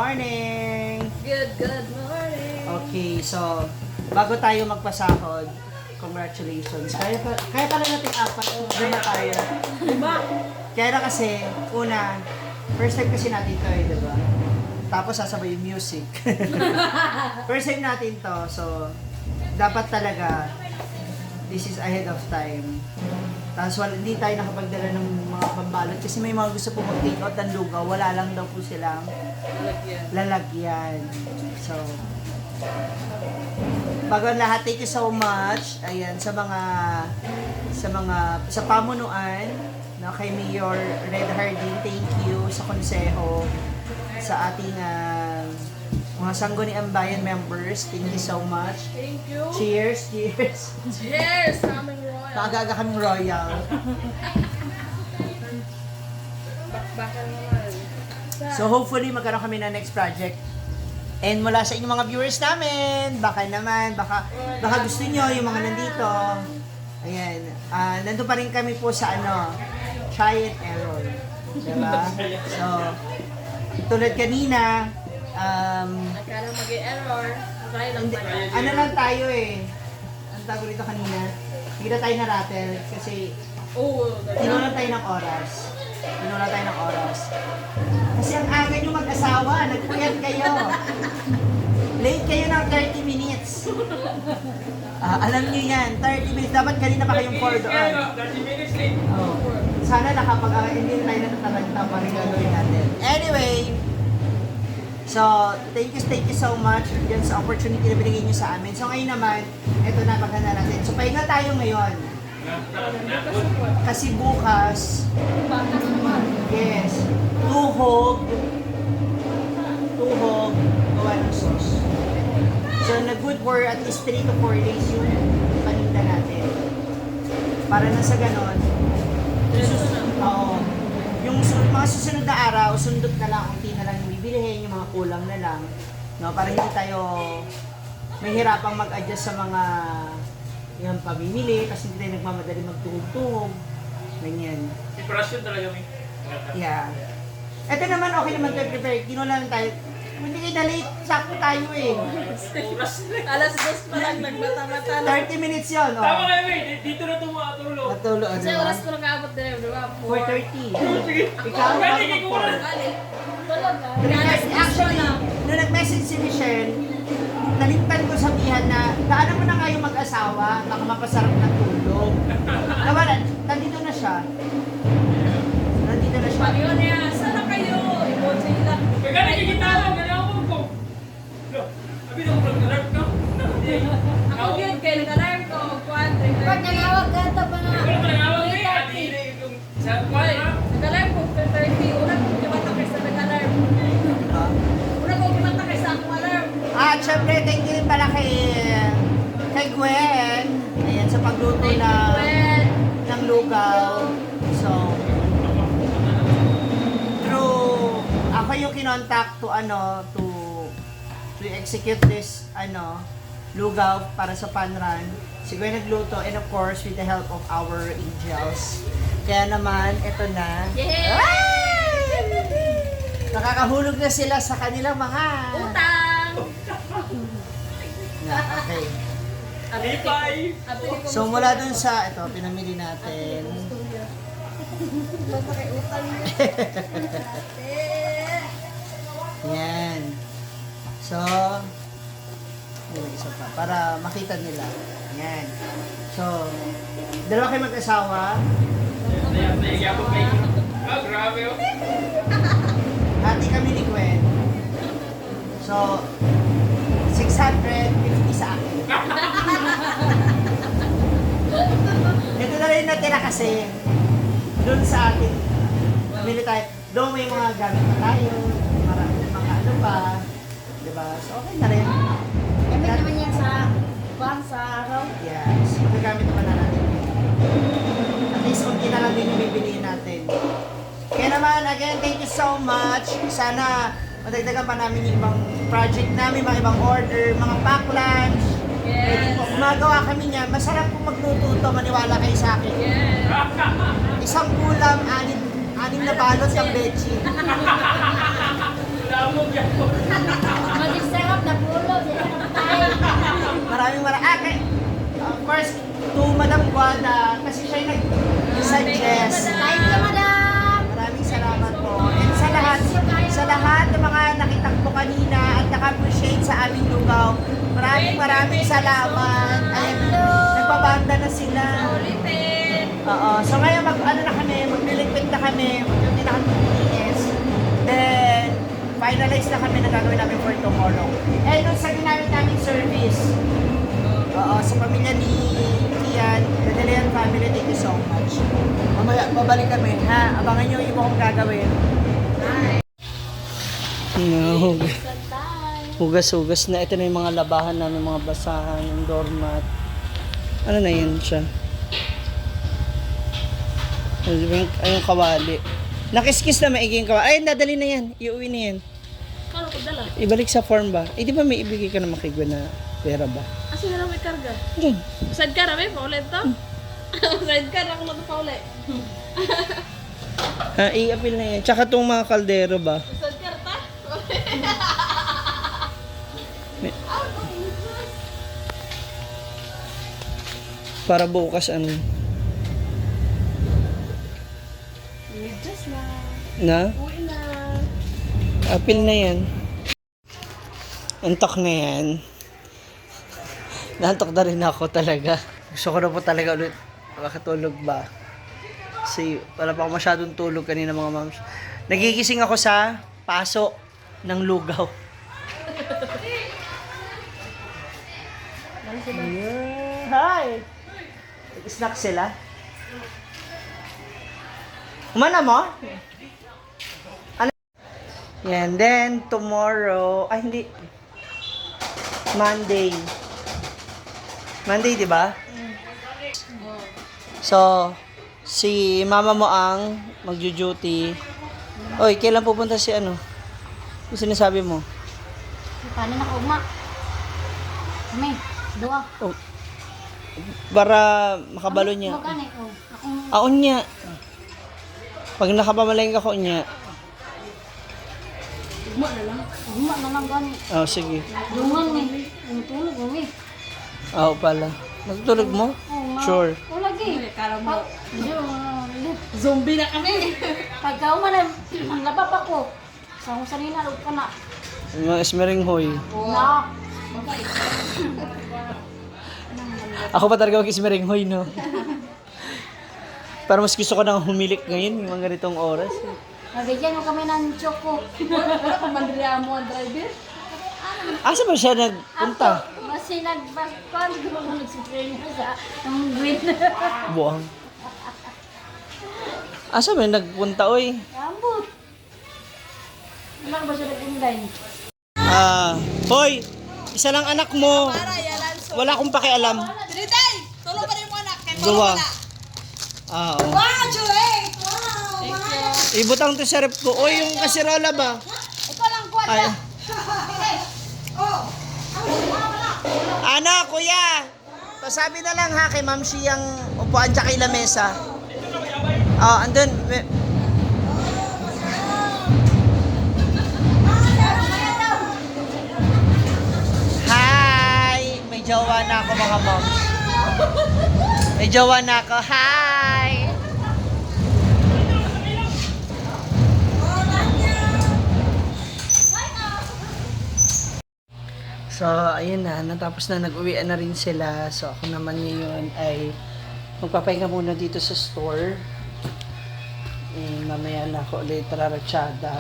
morning! Good morning! Okay, so, bago tayo magpasahod, congratulations. Kaya pala natin apat, diba tayo? Diba? Kaya na kasi, una, first time kasi natin to diba? Tapos sasabay yung music. First time natin to, so, dapat talaga, this is ahead of time. Tapos hindi tayo nakapagdala ng mga pambalot kasi may mga gusto po mag-take out ng lugaw, wala lang daw po silang lalagyan. So, bago ang lahat, thank you so much. Ayan, sa pamunuan, no, kay Mayor Red Hardin, thank you sa konseho, sa ating mga Sangguniang Bayan members, thank you so much. Thank you! Cheers, cheers. Cheers! Aming royal! Kaagaga kaming royal. Bakbakal naman. So hopefully magkaroon kami na next project. And mula sa inyong mga viewers namin, baka gusto nyo yung mga nandito. Ayan, nandun pa rin kami po sa try and error. Diba? So, tulad kanina, Akala mag-error. Try lang tayo. ano lang tayo ang tawag rito kanina, hindi na tayo na-rattle kasi tinulang tayo ng oras. Kasi ang aga nyo mag-asawa, nagpuyat kayo. Late kayo ng 30 minutes. Alam nyo yan, 30 minutes. Dapat kanina pa kayong 4 doon. 30 minutes late. Oh. Sana hindi na tayo natatalagta pa rin gagawin natin. Anyway, so, thank you so much dyan sa opportunity na binigay nyo sa amin. So, ngayon naman, eto na, paghanda natin. So, pahinga tayo ngayon. Kasi bukas, yes, tuhog, gawa ng sauce. So, nag-good for at least 3 to 4 days yung paninda natin. Para na sa ganon, yung mga susunod na araw, sundot na lang, unti na lang yung bibilihin, yung mga kulang na lang. No, para hindi tayo mahirapang mag-adjust sa mga yung pamimili kasi hindi tayo nagmamadali magtuhog-tuhog. Ganyan. Preparasyon talaga may. Yeah. Ito naman, okay naman tayo prepare. Kinuha lang tayo. Hindi kayo na-late. Sakto tayo Alas 2 pa lang nagbata-bata na. 30 minutes yun. Tama kayo dito na tumatulog. Matulog. Kasi oras ko nakaabot na yun, diba? 4:30. Sige. Ikaw, Galing, bakit ikaw mag-4? na. Tulog na. Actually, nung nag-message si Michelle, nalimtan ko sabihan na, daanan mo na kayo mag-asawa, baka mapasarap ng tulog. Nawalan, nandito na siya. Pag yun niya, sana kayo? Ibotse lang. Kaya nakikita lang ko. Sabi na ko nag-alarm ka. Ako yun, kaya nag-alarm ko. Pag nangawag ka ito pa na. Wala pa nangawag eh. Ati yung sa kwan ha. Nag-alarm ko, 30. Una ko kumanta kayo sa nag-alarm. Una ko kumanta kayo sa akong alarm. At syempre, thank you rin pala kay Gwen. Ayan, sa pagluto ng lugaw. So, ako yung kinontak to execute this lugaw para sa fun run. Si Gwen nagluto and of course with the help of our angels. Kaya naman, eto na. Yay! Nakakahulog na sila sa kanilang mga Utang! Okay. Bye. So mula dun sa ito, pinamili natin. Basta kay utang niya. Yan. So, may isa pa. Para makita nila. Yan. So, dalawa kayo mag-asawa. Nayagyan ko kayo. Grabe oh. Hati kami ni Gwen. So, 650 sa akin. Ito na rin natira kasi doon sa atin. Bili tayo. Doon may mga gamit na tayo. Mga ano pa. Diba? So, okay na rin. Gamit naman yan sa araw. Yes. Magagamit naman na natin. At least, unti na lang din yung bibiliin natin. Kaya naman, again, thank you so much. Sana madagdagan pa namin yung ibang project namin, mga ibang order, mga pack lunch. Yes. Gumagawa kami niyan. Masarap kung magluto ito, maniwala kayo sa akin. Yes. Isang ulam, anim na balot ng bechi. Salamat. mo yan. Mag-sarap na pulo. Sila na tayo. Maraming of course, to Madam Guada, kasi siya yung nag-suggest. Thank you, madam. Maraming salamat po. And sa lahat ng mga nakitakbo kanina at naka-appreciate sa aming lugaw, maraming salamat. Ay, nagpabanda na sila. Ulitin. Oo. So ngayon maglilipit na kami, hindi na kami PPS. Then, finalize na kami na gagawin namin for tomorrow. And nung sa ginamit naming service, sa pamilya ni Kian, the De Leon family, thank you so much. Mamaya, babalik kami, ha? Abangan nyo yung kung gagawin. No. Hugas-hugas na. Ito na yung mga labahan namin, mga basahan, yung doormat. Ano na yun siya? Ayun, kawali. Nakiskis na maigi yung kawali. Ay, nadali na yan. Iuwi na yan. Kano ko dala? Ibalik sa form ba? Eh, di ba may ibigay ka na makigwa na pera ba? Asa na lang may karga? Diyan. Side ka na may paulit to? Side ka na ako na paulit. Ha, i-appeal na yan. Tsaka tong mga kaldero ba? Side ka ta? Para bukas ano? Just na. Na? Uwi na. Appeal na yan. Antok na yan. Naantok na rin ako talaga. Gusto ko na po talaga ulit makatulog ba? Kasi wala pa ako masyadong tulog kanina mga moms. Nagigising ako sa paso ng lugaw. Hi! Nag-snack sila. Umana mo? Ano? Yan. Then, tomorrow, ay hindi. Monday. Monday, di ba? So, si mama mo ang magjo-duty. Oy, kailan pupunta si ano? Ano sinasabi mo? Paano na kaugma? Kami, dua. Oh, para makabalo niya. Magkano ko? Akong Aon niya. Pag nakapamaling ako niya. ugma na lang gani. Oh, sige. Dungan ni. Ang tulog mo eh. Oo pala. Magtulog mo? Sure. O lagi. Kala mo. Zombie na kami. Pagka umanan, ang labap ako. Sa kung sanina, log ka na. Mga esmering hoy. Na. Ako pa talaga mag-esmering hoy, no? Pero mas gusto ko nang humilik ngayon, yung mga ganitong oras. Nabigyan mo kami ng choco. Wala pa mandriya mo ang driver? Asa ba siya nagpunta? Kasi nagbaskon. Di ba mo nag-spray niya sa ang green. Buwang. Asa ba nagpunta, oy? Rambut. Wala ba siya nag-inline? Hoy! Isa lang anak mo. Wala akong pakialam. Trinitay! Tulong pa rin mo anak. Kaya Dua. Oo. Wow, Joey! Wow! Ibutang to sa rep ko. Oy, yung kasirola ba? Ito lang kuwan Ay. na. Ano, kuya? Pasabi na lang ha kay Ma'am Shiyang upuan tsaka yung lamesa. Andun. Hi! May jowa na ako mga moms. May jowa na ako. Hi! So, ayun na. Natapos na nag-uwian na rin sila. So, ako naman ngayon ay magpapahinga muna dito sa store. Mamaya na ako ulit raratsyada.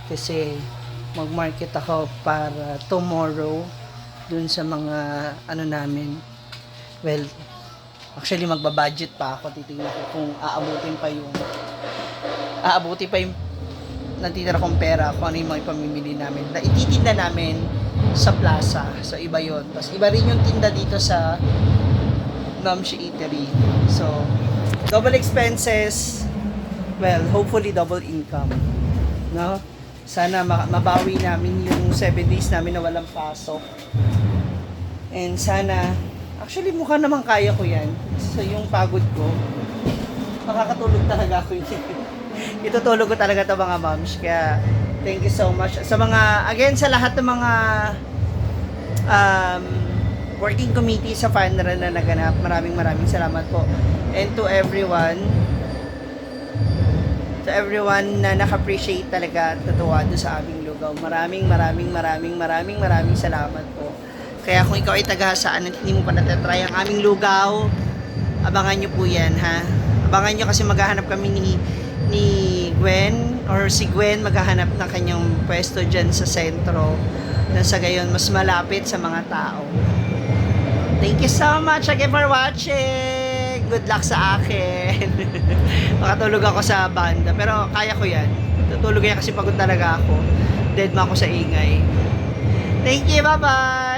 Kasi mag-market ako para tomorrow dun sa mga ano namin. Well, actually magba-budget pa ako. Titingnan ko kung aabutin pa yung natitira kong pera kung ano yung mga ipamimili namin. Na ititinda namin sa plaza. So, iba yun. Tapos, iba rin yung tinda dito sa Namshi Eatery. So, double expenses. Well, hopefully double income. No? Sana mabawi namin yung 7 days namin na walang pasok. And sana, actually mukha naman kaya ko yan. So, yung pagod ko, makakatulog talaga ako yun. Itutulog ko talaga to mga moms. Kaya, Thank you so much. Sa mga, again, sa lahat ng mga working committee sa FANRA na naganap, maraming salamat po. And to everyone na naka-appreciate talaga at natuwa doon sa aming lugaw. Maraming salamat po. Kaya kung ikaw ay taga-hasaan at hindi mo pa natatry ang aming lugaw, abangan nyo po yan, ha? Abangan nyo kasi maghahanap kami ni Gwen, or si Gwen maghahanap ng kanyang pwesto dyan sa sentro na sa gayon mas malapit sa mga tao. Thank you so much again for watching. Good luck sa akin. Makatulog ako sa banda, pero kaya ko yan. Tutulog yan kasi pagod talaga ako. Dead ma ako sa ingay. Thank you, bye-bye!